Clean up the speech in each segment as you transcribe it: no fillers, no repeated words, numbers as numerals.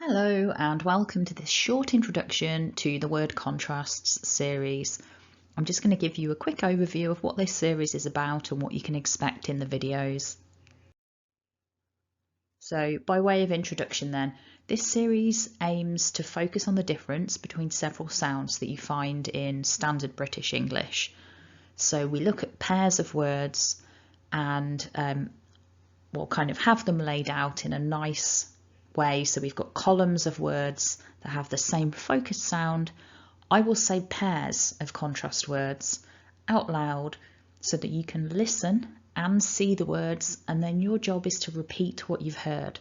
Hello and welcome to this short introduction to the word contrasts series. I'm just going to give you a quick overview of what this series is about and what you can expect in the videos. So by way of introduction then, this series aims to focus on the difference between several sounds that you find in standard British English. So we look at pairs of words and we'll kind of have them laid out in a nice way. So we've got columns of words that have the same focused sound. I will say pairs of contrast words out loud so that you can listen and see the words, and then your job is to repeat what you've heard.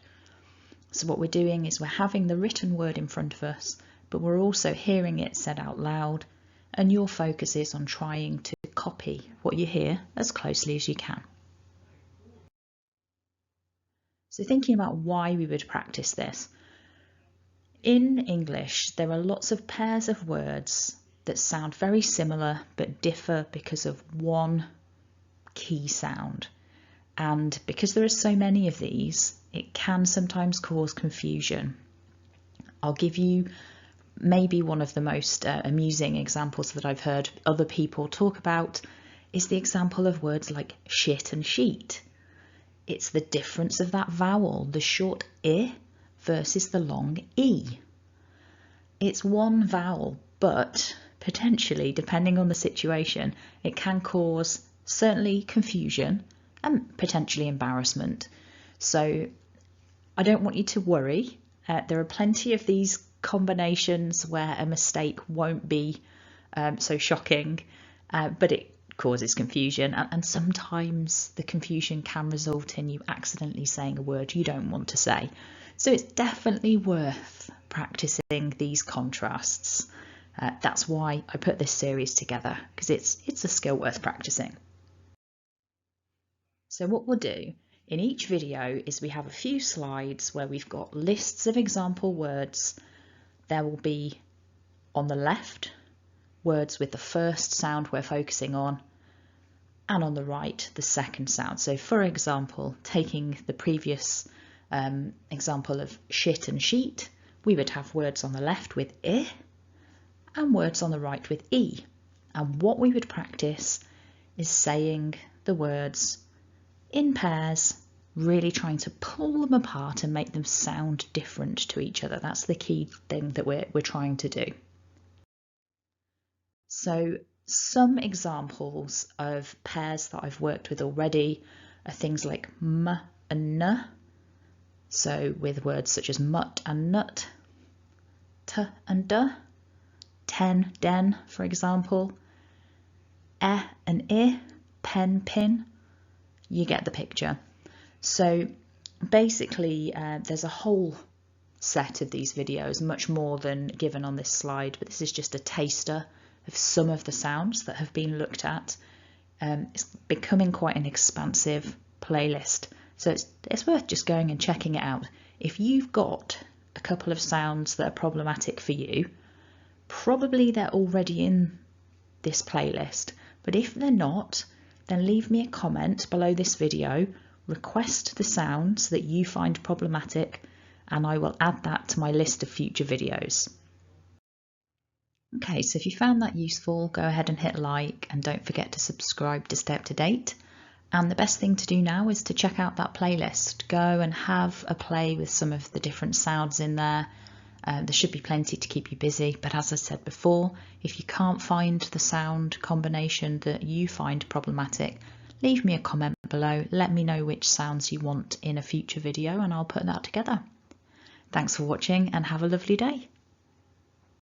So what we're doing is we're having the written word in front of us, but we're also hearing it said out loud, and your focus is on trying to copy what you hear as closely as you can. So thinking about why we would practice this. In English, there are lots of pairs of words that sound very similar but differ because of one key sound. And because there are so many of these, it can sometimes cause confusion. I'll give you maybe one of the most amusing examples that I've heard other people talk about is the example of words like shit and sheet. It's the difference of that vowel, the short I versus the long E. It's one vowel, but potentially, depending on the situation, it can cause certainly confusion and potentially embarrassment. So I don't want you to worry. There are plenty of these combinations where a mistake won't be so shocking, but it causes confusion, and sometimes the confusion can result in you accidentally saying a word you don't want to say. So it's definitely worth practicing these contrasts. That's why I put this series together, because it's a skill worth practicing. So what we'll do in each video is we have a few slides where we've got lists of example words. There will be on the left words with the first sound we're focusing on, and on the right the second sound. So for example, taking the previous example of shit and sheet, we would have words on the left with I and words on the right with E. And what we would practice is saying the words in pairs, really trying to pull them apart and make them sound different to each other. That's the key thing that we're trying to do. So some examples of pairs that I've worked with already are things like m and n. So with words such as mut and nut, t and d, ten, den, for example, e and I, pen, pin, you get the picture. So basically there's a whole set of these videos, much more than given on this slide, but this is just a taster of some of the sounds that have been looked at. It's becoming quite an expansive playlist, so it's worth just going and checking it out. If you've got a couple of sounds that are problematic for you, probably they're already in this playlist, but if they're not, then leave me a comment below this video, request the sounds that you find problematic, and I will add that to my list of future videos. Okay, so if you found that useful, go ahead and hit like, and don't forget to subscribe to stay up to date. And the best thing to do now is to check out that playlist. Go and have a play with some of the different sounds in there. There should be plenty to keep you busy, but as I said before, if you can't find the sound combination that you find problematic, leave me a comment below. Let me know which sounds you want in a future video and I'll put that together. Thanks for watching and have a lovely day.